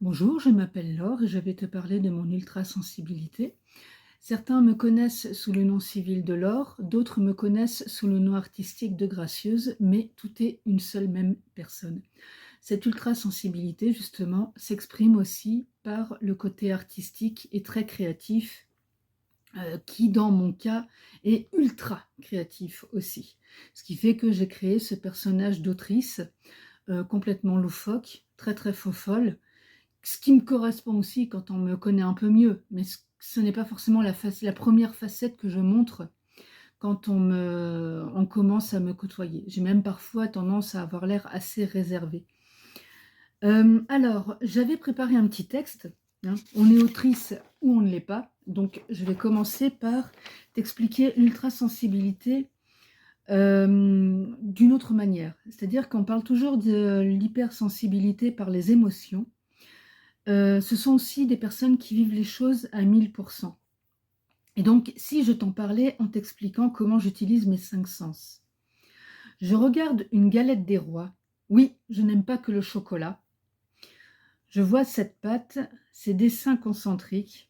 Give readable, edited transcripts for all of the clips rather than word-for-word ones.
Bonjour, je m'appelle Laure et je vais te parler de mon ultrasensibilité. Certains me connaissent sous le nom civil de Laure, d'autres me connaissent sous le nom artistique de Gracieuse, mais tout est une seule même personne. Cette ultrasensibilité, justement, s'exprime aussi par le côté artistique et très créatif, qui, dans mon cas, est ultra créatif aussi. Ce qui fait que j'ai créé ce personnage d'autrice complètement loufoque, très très faux-folle, ce qui me correspond aussi quand on me connaît un peu mieux, mais ce n'est pas forcément la première facette que je montre quand on commence à me côtoyer. J'ai même parfois tendance à avoir l'air assez réservé. Alors, j'avais préparé un petit texte, hein. On est autrice ou on ne l'est pas, donc je vais commencer par t'expliquer l'ultrasensibilité d'une autre manière. C'est-à-dire qu'on parle toujours de l'hypersensibilité par les émotions. Ce sont aussi des personnes qui vivent les choses à 1000%. Et donc, si je t'en parlais en t'expliquant comment j'utilise mes 5 sens. Je regarde une galette des rois. Oui, je n'aime pas que le chocolat. Je vois cette pâte, ces dessins concentriques.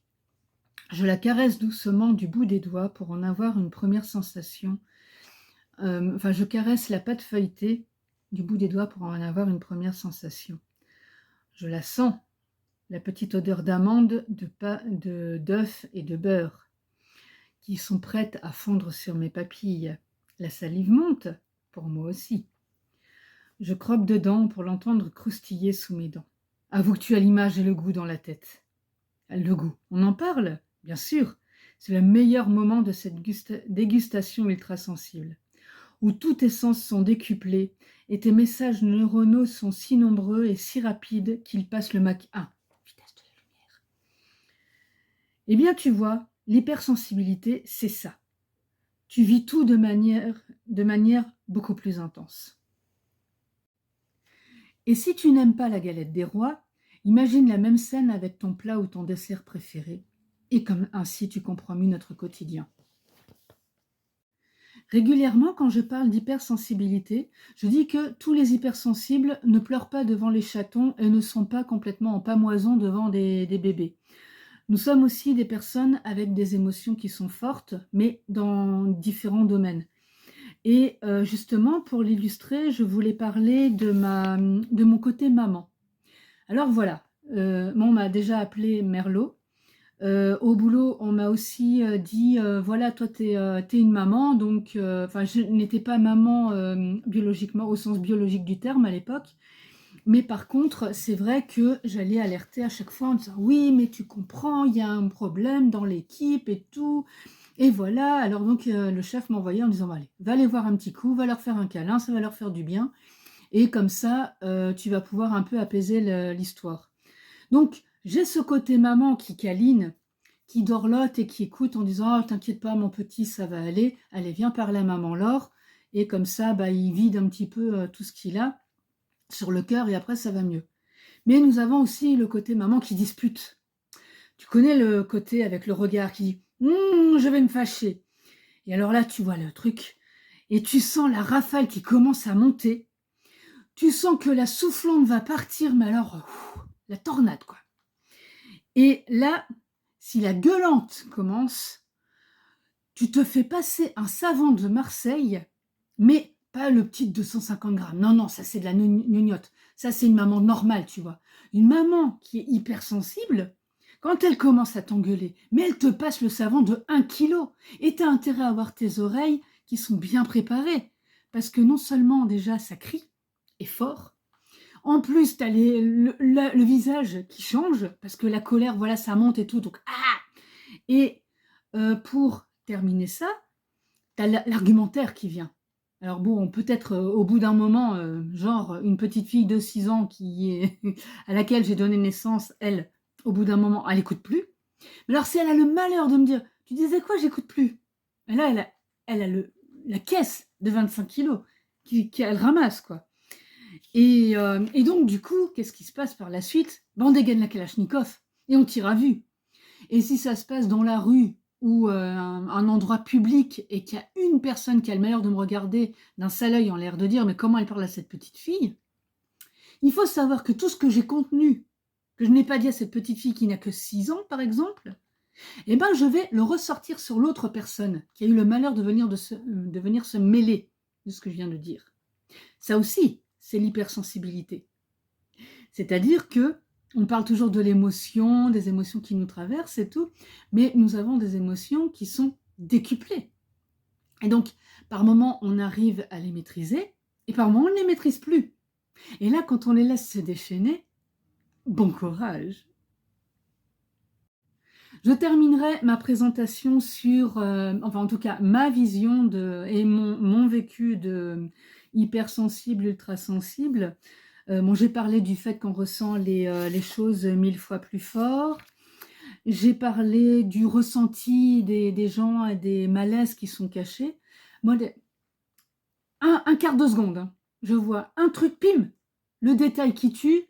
Je la caresse doucement du bout des doigts pour en avoir une première sensation. Je caresse la pâte feuilletée du bout des doigts pour en avoir une première sensation. Je la sens. La petite odeur d'amande, d'œuf et de beurre qui sont prêtes à fondre sur mes papilles. La salive monte, pour moi aussi. Je croque dedans pour l'entendre croustiller sous mes dents. Avoue que tu as l'image et le goût dans la tête. Le goût, on en parle, bien sûr. C'est le meilleur moment de cette dégustation ultrasensible, où tous tes sens sont décuplés et tes messages neuronaux sont si nombreux et si rapides qu'ils passent le Mach 1. Vitesse de la lumière. Eh bien, tu vois, l'hypersensibilité, c'est ça. Tu vis tout de manière beaucoup plus intense. Et si tu n'aimes pas la galette des rois, imagine la même scène avec ton plat ou ton dessert préféré. Et comme ainsi, tu comprends mieux notre quotidien. Régulièrement, quand je parle d'hypersensibilité, je dis que tous les hypersensibles ne pleurent pas devant les chatons et ne sont pas complètement en pamoison devant des bébés. Nous sommes aussi des personnes avec des émotions qui sont fortes, mais dans différents domaines. Et justement, pour l'illustrer, je voulais parler de mon côté maman. Alors voilà, moi, on m'a déjà appelée Merlot. Au boulot, on m'a aussi dit, voilà, toi, t'es une maman. Donc, je n'étais pas maman biologiquement, au sens biologique du terme à l'époque. Mais par contre, c'est vrai que j'allais alerter à chaque fois en disant, oui, mais tu comprends, il y a un problème dans l'équipe et tout. Et voilà, alors donc le chef m'envoyait en disant, bah, allez, va les voir un petit coup, va leur faire un câlin, ça va leur faire du bien. Et comme ça, tu vas pouvoir un peu apaiser l'histoire. Donc, j'ai ce côté maman qui câline, qui dorlote et qui écoute en disant, oh, t'inquiète pas, mon petit, ça va aller. Allez, viens parler à maman Laure. Et comme ça, bah, il vide un petit peu tout ce qu'il a sur le cœur et après, ça va mieux. Mais nous avons aussi le côté maman qui dispute. Tu connais le côté avec le regard qui dit, je vais me fâcher. Et alors là, tu vois le truc, et tu sens la rafale qui commence à monter. Tu sens que la soufflante va partir, mais alors, la tornade, quoi. Et là, si la gueulante commence, tu te fais passer un savon de Marseille, mais pas le petit 250 grammes. Non, non, ça c'est de la gnognotte. Ça c'est une maman normale, tu vois. Une maman qui est hypersensible, quand elle commence à t'engueuler, mais elle te passe le savon de 1 kilo. Et tu as intérêt à avoir tes oreilles qui sont bien préparées. Parce que non seulement déjà ça crie, et fort, en plus tu as le visage qui change, parce que la colère, voilà, ça monte et tout. Donc, et pour terminer ça, tu as l'argumentaire qui vient. Alors bon, peut-être au bout d'un moment, genre une petite fille de 6 ans à laquelle j'ai donné naissance, elle, au bout d'un moment, elle n'écoute plus. Mais alors si elle a le malheur de me dire, tu disais quoi, j'écoute plus. Et là, elle a la caisse de 25 kilos qu'elle ramasse, quoi. Et donc, du coup, qu'est-ce qui se passe par la suite? Ben, on dégaine la Kalachnikov et on tire à vue. Et si ça se passe dans la rue ou un endroit public et qu'il y a une personne qui a le malheur de me regarder d'un sale œil en l'air de dire mais comment elle parle à cette petite fille, il faut savoir que tout ce que j'ai contenu, que je n'ai pas dit à cette petite fille qui n'a que 6 ans, par exemple, eh ben, je vais le ressortir sur l'autre personne qui a eu le malheur de venir se mêler de ce que je viens de dire. Ça aussi, c'est l'hypersensibilité. C'est-à-dire que on parle toujours de l'émotion, des émotions qui nous traversent et tout, mais nous avons des émotions qui sont décuplées. Et donc, par moments, on arrive à les maîtriser, et par moments, on ne les maîtrise plus. Et là, quand on les laisse se déchaîner, bon courage. Je terminerai ma présentation sur, enfin en tout cas, ma vision et mon vécu de hypersensible, ultrasensible. Bon, j'ai parlé du fait qu'on ressent les choses 1000 fois plus fort. J'ai parlé du ressenti des gens et des malaises qui sont cachés. Moi, un quart de seconde, hein, je vois un truc, pim, le détail qui tue.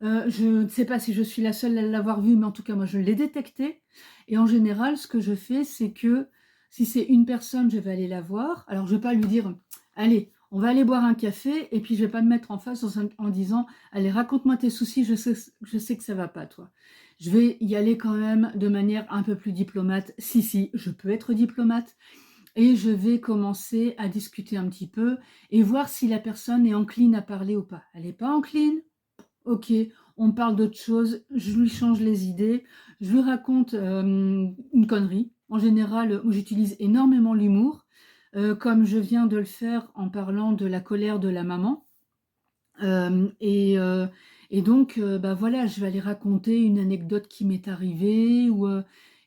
Je ne sais pas si je suis la seule à l'avoir vu, mais en tout cas, moi, je l'ai détecté. Et en général, ce que je fais, c'est que si c'est une personne, je vais aller la voir. Alors, je ne vais pas lui dire, allez, on va aller boire un café, et puis je ne vais pas me mettre en face en disant, allez, raconte-moi tes soucis, je sais que ça ne va pas, toi. Je vais y aller quand même de manière un peu plus diplomate. Si, je peux être diplomate. Et je vais commencer à discuter un petit peu et voir si la personne est encline à parler ou pas. Elle n'est pas encline? Ok, on parle d'autre chose, je lui change les idées, je lui raconte une connerie. En général, j'utilise énormément l'humour, comme je viens de le faire en parlant de la colère de la maman. Euh, et, euh, et donc, bah voilà, je vais aller raconter une anecdote qui m'est arrivée,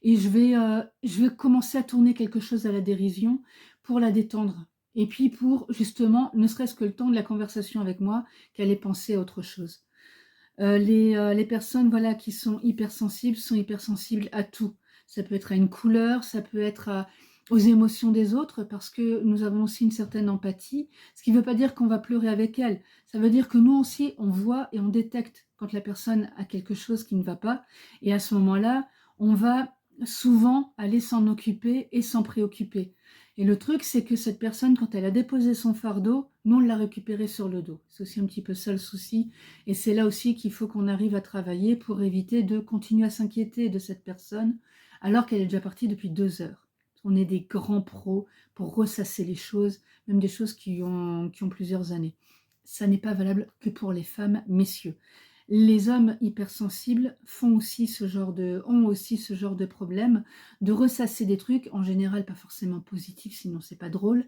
et je vais commencer à tourner quelque chose à la dérision pour la détendre. Et puis pour, justement, ne serait-ce que le temps de la conversation avec moi, qu'elle ait pensé à autre chose. Les personnes voilà, qui sont hypersensibles à tout. Ça peut être à une couleur, ça peut être aux émotions des autres, parce que nous avons aussi une certaine empathie, ce qui ne veut pas dire qu'on va pleurer avec elle. Ça veut dire que nous aussi, on voit et on détecte quand la personne a quelque chose qui ne va pas, et à ce moment-là, on va souvent aller s'en occuper et s'en préoccuper. Et le truc, c'est que cette personne, quand elle a déposé son fardeau, nous, on l'a récupéré sur le dos. C'est aussi un petit peu ça le souci. Et c'est là aussi qu'il faut qu'on arrive à travailler pour éviter de continuer à s'inquiéter de cette personne alors qu'elle est déjà partie depuis 2 heures. On est des grands pros pour ressasser les choses, même des choses qui ont plusieurs années. Ça n'est pas valable que pour les femmes, messieurs. Les hommes hypersensibles ont aussi ce genre de problème, de ressasser des trucs, en général pas forcément positifs, sinon c'est pas drôle,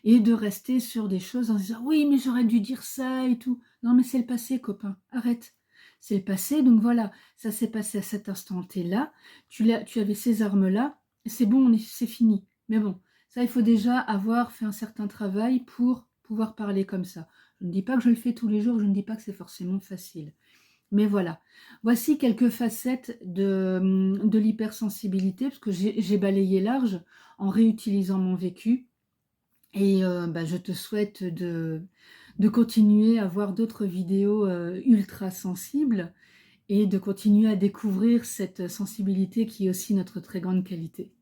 et de rester sur des choses en se disant oui mais j'aurais dû dire ça et tout. Non mais c'est le passé copain, arrête. C'est le passé, donc voilà, ça s'est passé à cet instant T-là, tu avais ces armes-là, c'est bon, c'est fini. Mais bon, ça il faut déjà avoir fait un certain travail pour pouvoir parler comme ça. Je ne dis pas que je le fais tous les jours, je ne dis pas que c'est forcément facile. Mais voilà, voici quelques facettes de l'hypersensibilité, parce que j'ai balayé large en réutilisant mon vécu. Et bah, je te souhaite de continuer à voir d'autres vidéos ultra sensibles et de continuer à découvrir cette sensibilité qui est aussi notre très grande qualité.